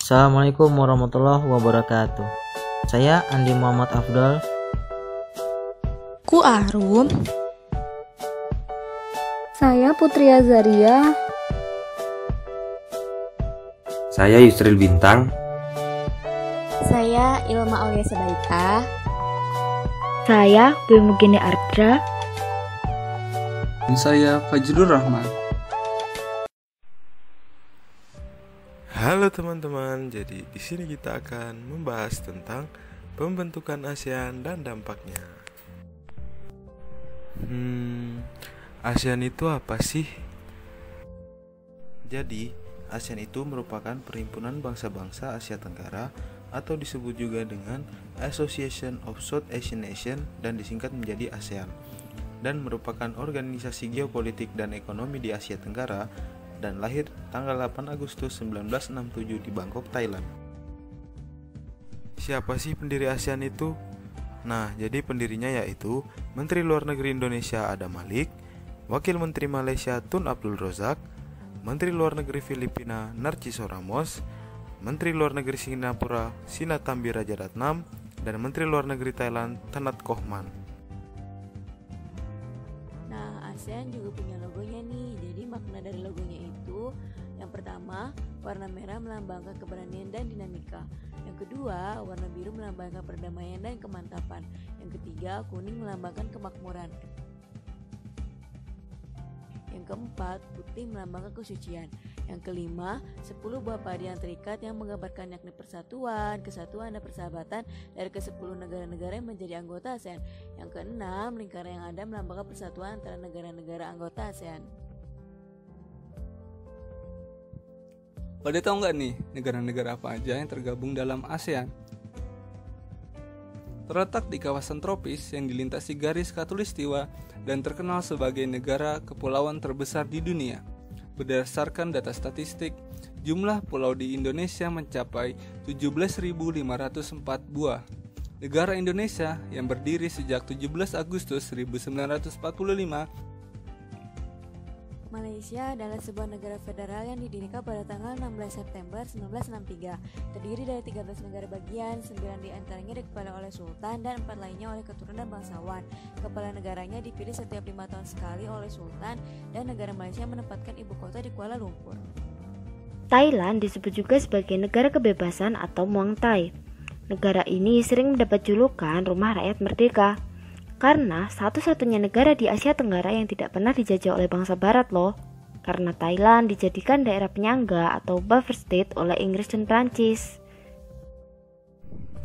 Assalamualaikum warahmatullahi wabarakatuh. Saya Andi Muhammad Afdal. Ku Arum. Saya Putri Azaria. Saya Yusril Bintang. Saya Ilma Aulia Sebaika. Saya Bemugini Ardra. Dan saya Fajrul Rahman. Halo teman-teman, jadi di sini kita akan membahas tentang pembentukan ASEAN dan dampaknya. ASEAN itu apa sih? Jadi, ASEAN itu merupakan perhimpunan bangsa-bangsa Asia Tenggara atau disebut juga dengan Association of South Asian Nations dan disingkat menjadi ASEAN, dan merupakan organisasi geopolitik dan ekonomi di Asia Tenggara dan lahir tanggal 8 Agustus 1967 di Bangkok, Thailand. Siapa sih pendiri ASEAN itu? Nah, jadi pendirinya yaitu Menteri Luar Negeri Indonesia Adam Malik, Wakil Menteri Malaysia Tun Abdul Razak, Menteri Luar Negeri Filipina Narciso Ramos, Menteri Luar Negeri Singapura Sinnathamby Rajaratnam, dan Menteri Luar Negeri Thailand Thanat Khoeman. Nah, ASEAN juga punya logonya nih. Jadi makna dari logonya itu, yang pertama, warna merah melambangkan keberanian dan dinamika. Yang kedua, warna biru melambangkan perdamaian dan kemantapan. Yang ketiga, kuning melambangkan kemakmuran. Yang keempat, putih melambangkan kesucian. Yang kelima, 10 buah padi yang terikat yang menggambarkan yakni persatuan, kesatuan, dan persahabatan dari ke-10 negara-negara yang menjadi anggota ASEAN. Yang keenam, lingkaran yang ada melambangkan persatuan antara negara-negara anggota ASEAN. Pada tahu nggak nih negara-negara apa aja yang tergabung dalam ASEAN? Terletak di kawasan tropis yang dilintasi garis khatulistiwa dan terkenal sebagai negara kepulauan terbesar di dunia. Berdasarkan data statistik, jumlah pulau di Indonesia mencapai 17.504 buah. Negara Indonesia yang berdiri sejak 17 Agustus 1945. Malaysia adalah sebuah negara federal yang didirikan pada tanggal 16 September 1963. Terdiri dari 13 negara bagian, 9 diantaranya dikepalai oleh Sultan dan 4 lainnya oleh keturunan bangsawan. Kepala negaranya dipilih setiap 5 tahun sekali oleh Sultan, dan negara Malaysia menempatkan ibu kota di Kuala Lumpur. Thailand disebut juga sebagai negara kebebasan atau Muang Thai. Negara ini sering mendapat julukan rumah rakyat merdeka, karena satu-satunya negara di Asia Tenggara yang tidak pernah dijajah oleh bangsa barat loh. Karena Thailand dijadikan daerah penyangga atau buffer state oleh Inggris dan Prancis.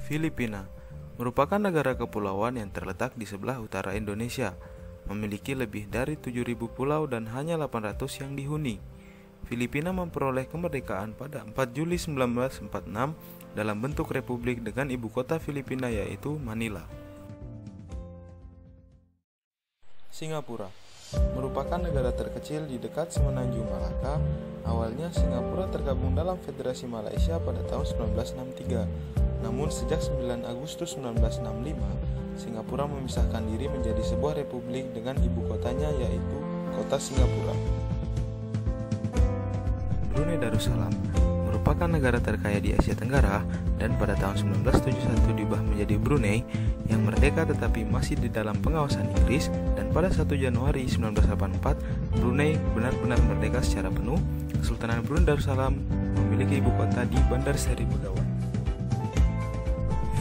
Filipina merupakan negara kepulauan yang terletak di sebelah utara Indonesia, memiliki lebih dari 7.000 pulau dan hanya 800 yang dihuni. Filipina memperoleh kemerdekaan pada 4 Juli 1946 dalam bentuk republik dengan ibu kota Filipina yaitu Manila. Singapura merupakan negara terkecil di dekat Semenanjung Malaka. Awalnya Singapura tergabung dalam Federasi Malaysia pada tahun 1963. Namun sejak 9 Agustus 1965, Singapura memisahkan diri menjadi sebuah republik dengan ibu kotanya yaitu Kota Singapura. Brunei Darussalam merupakan negara terkaya di Asia Tenggara dan pada tahun 1971 diubah menjadi Brunei yang merdeka tetapi masih di dalam pengawasan Inggris, dan pada 1 Januari 1984 Brunei benar-benar merdeka secara penuh. Kesultanan Brunei Darussalam memiliki ibu kota di Bandar Seri Begawan.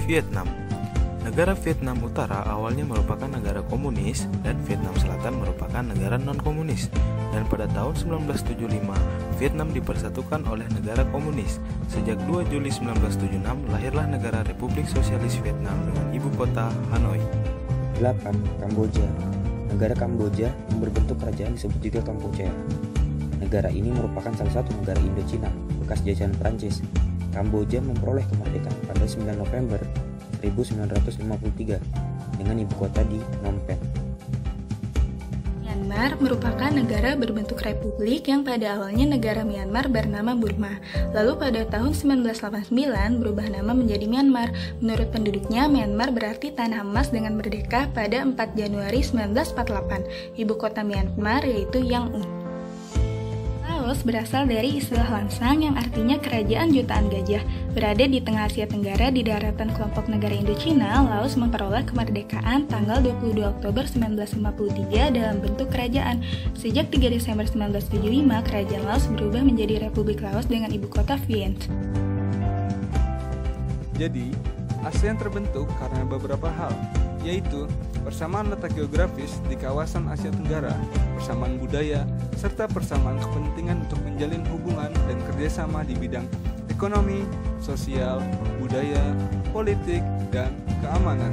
Vietnam. Negara Vietnam Utara awalnya merupakan negara komunis dan Vietnam Selatan merupakan negara non-komunis, dan pada tahun 1975 Vietnam dipersatukan oleh negara komunis. Sejak 2 Juli 1976 lahirlah negara Republik Sosialis Vietnam dengan ibu kota Hanoi. 8. Kamboja. Negara Kamboja yang berbentuk kerajaan disebut juga Kampuchea. Negara ini merupakan salah satu negara Indochina bekas jajahan Prancis. Kamboja memperoleh kemerdekaan pada 9 November 1953 dengan ibu kota di Phnom Penh. Myanmar merupakan negara berbentuk republik yang pada awalnya negara Myanmar bernama Burma. Lalu pada tahun 1989 berubah nama menjadi Myanmar. Menurut penduduknya, Myanmar berarti tanah emas dengan merdeka pada 4 Januari 1948. Ibu kota Myanmar yaitu Yangon. Laos berasal dari istilah Lansang yang artinya kerajaan jutaan gajah. Berada di tengah Asia Tenggara di daratan kelompok negara Indochina, Laos memperoleh kemerdekaan tanggal 22 Oktober 1953 dalam bentuk kerajaan. Sejak 3 Desember 1975, kerajaan Laos berubah menjadi Republik Laos dengan ibu kota Vientiane. Jadi, ASEAN terbentuk karena beberapa hal, yaitu persamaan letak geografis di kawasan Asia Tenggara, persamaan budaya, serta persamaan kepentingan untuk menjalin hubungan dan kerjasama di bidang ekonomi, sosial, budaya, politik, dan keamanan.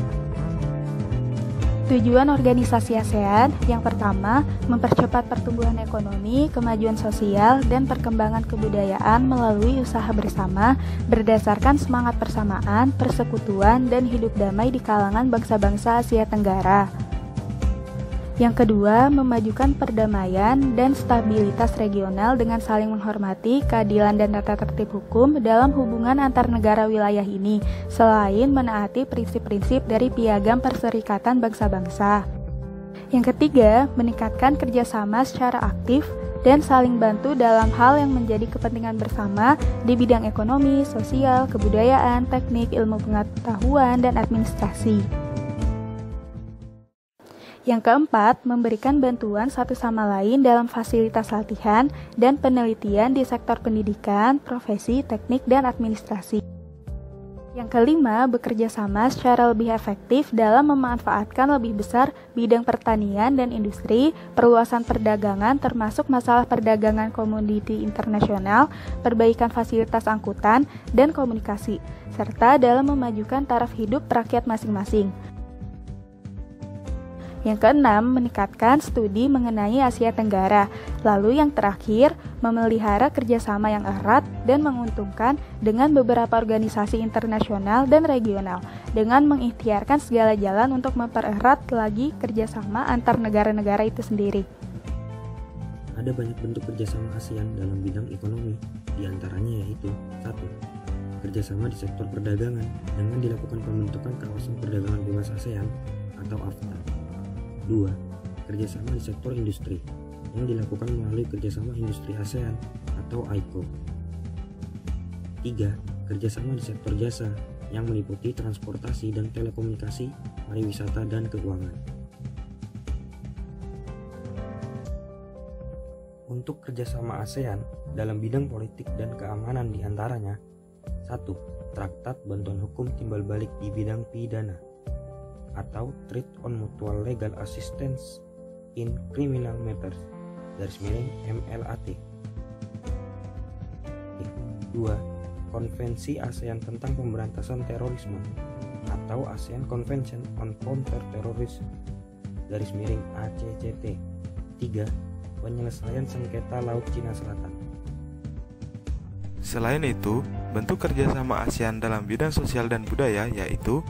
Tujuan organisasi ASEAN yang pertama, mempercepat pertumbuhan ekonomi, kemajuan sosial, dan perkembangan kebudayaan melalui usaha bersama berdasarkan semangat persamaan, persekutuan, dan hidup damai di kalangan bangsa-bangsa Asia Tenggara. Yang kedua, memajukan perdamaian dan stabilitas regional dengan saling menghormati keadilan dan tata tertib hukum dalam hubungan antar negara wilayah ini, selain menaati prinsip-prinsip dari Piagam Perserikatan Bangsa-Bangsa. Yang ketiga, meningkatkan kerjasama secara aktif dan saling bantu dalam hal yang menjadi kepentingan bersama di bidang ekonomi, sosial, kebudayaan, teknik, ilmu pengetahuan, dan administrasi. Yang keempat, memberikan bantuan satu sama lain dalam fasilitas latihan dan penelitian di sektor pendidikan, profesi, teknik, dan administrasi. Yang kelima, bekerja sama secara lebih efektif dalam memanfaatkan lebih besar bidang pertanian dan industri, perluasan perdagangan termasuk masalah perdagangan komoditi internasional, perbaikan fasilitas angkutan, dan komunikasi, serta dalam memajukan taraf hidup rakyat masing-masing. Yang keenam, meningkatkan studi mengenai Asia Tenggara. Lalu yang terakhir, memelihara kerjasama yang erat dan menguntungkan dengan beberapa organisasi internasional dan regional, dengan mengikhtiarkan segala jalan untuk mempererat lagi kerjasama antar negara-negara itu sendiri. Ada banyak bentuk kerjasama ASEAN dalam bidang ekonomi, diantaranya yaitu 1. Kerjasama di sektor perdagangan dengan dilakukan pembentukan kawasan perdagangan bebas ASEAN atau AFTA. 2. Kerjasama di sektor industri yang dilakukan melalui Kerjasama Industri ASEAN atau AICO. 3. Kerjasama di sektor jasa yang meliputi transportasi dan telekomunikasi, pariwisata, dan keuangan. Untuk kerjasama ASEAN dalam bidang politik dan keamanan diantaranya 1. Traktat Bantuan Hukum Timbal Balik di bidang pidana atau Treaty on Mutual Legal Assistance in Criminal Matters (MLAT). 2. Konvensi ASEAN tentang Pemberantasan Terorisme atau ASEAN Convention on Counter-Terrorism (ACCT). 3. Penyelesaian sengketa Laut Cina Selatan. Selain itu, bentuk kerjasama ASEAN dalam bidang sosial dan budaya yaitu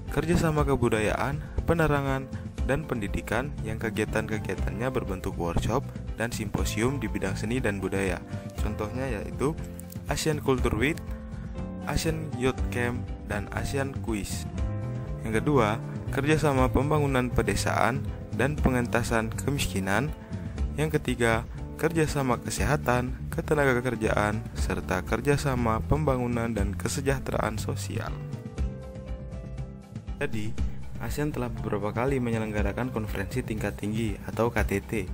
kerjasama kebudayaan, penerangan, dan pendidikan yang kegiatan-kegiatannya berbentuk workshop dan simposium di bidang seni dan budaya. Contohnya yaitu ASEAN Culture Week, ASEAN Youth Camp, dan ASEAN Quiz. Yang kedua, kerjasama pembangunan pedesaan dan pengentasan kemiskinan. Yang ketiga, kerjasama kesehatan, ketenagakerjaan, serta kerjasama pembangunan dan kesejahteraan sosial. Jadi, ASEAN telah beberapa kali menyelenggarakan konferensi tingkat tinggi atau KTT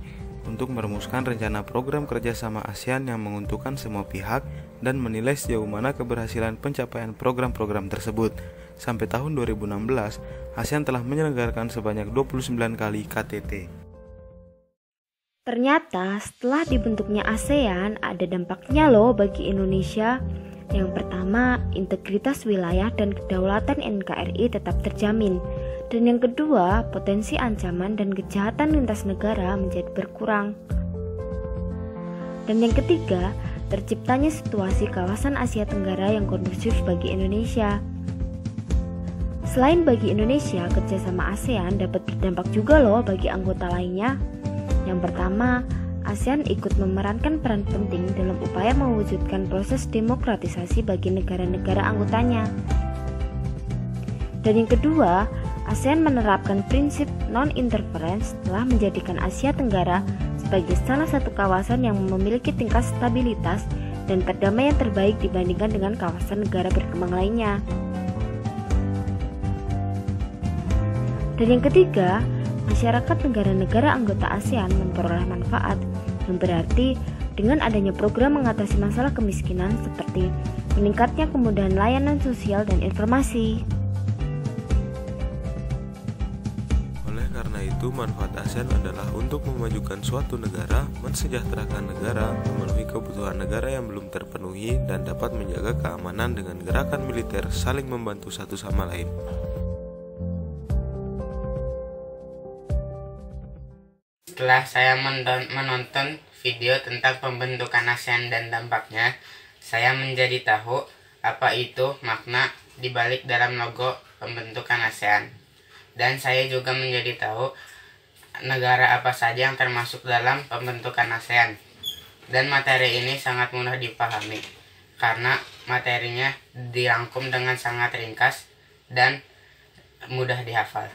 untuk merumuskan rencana program kerjasama ASEAN yang menguntungkan semua pihak dan menilai sejauh mana keberhasilan pencapaian program-program tersebut. Sampai tahun 2016, ASEAN telah menyelenggarakan sebanyak 29 kali KTT. Ternyata setelah dibentuknya ASEAN ada dampaknya loh bagi Indonesia. Yang pertama, integritas wilayah dan kedaulatan NKRI tetap terjamin. Dan yang kedua, potensi ancaman dan kejahatan lintas negara menjadi berkurang. Dan yang ketiga, terciptanya situasi kawasan Asia Tenggara yang kondusif bagi Indonesia. Selain bagi Indonesia, kerjasama ASEAN dapat berdampak juga loh bagi anggota lainnya. Yang pertama, ASEAN ikut memerankan peran penting dalam upaya mewujudkan proses demokratisasi bagi negara-negara anggotanya. Dan yang kedua, ASEAN menerapkan prinsip non-interference telah menjadikan Asia Tenggara sebagai salah satu kawasan yang memiliki tingkat stabilitas dan perdamaian terbaik dibandingkan dengan kawasan negara berkembang lainnya. Dan yang ketiga, masyarakat negara-negara anggota ASEAN memperoleh manfaat yang berarti dengan adanya program mengatasi masalah kemiskinan seperti meningkatnya kemudahan layanan sosial dan informasi. Oleh karena itu, manfaat ASEAN adalah untuk memajukan suatu negara, mensejahterakan negara, memenuhi kebutuhan negara yang belum terpenuhi, dan dapat menjaga keamanan dengan gerakan militer saling membantu satu sama lain. Setelah saya menonton video tentang pembentukan ASEAN dan dampaknya, saya menjadi tahu apa itu makna dibalik dalam logo pembentukan ASEAN. Dan saya juga menjadi tahu negara apa saja yang termasuk dalam pembentukan ASEAN. Dan materi ini sangat mudah dipahami, karena materinya dirangkum dengan sangat ringkas dan mudah dihafal.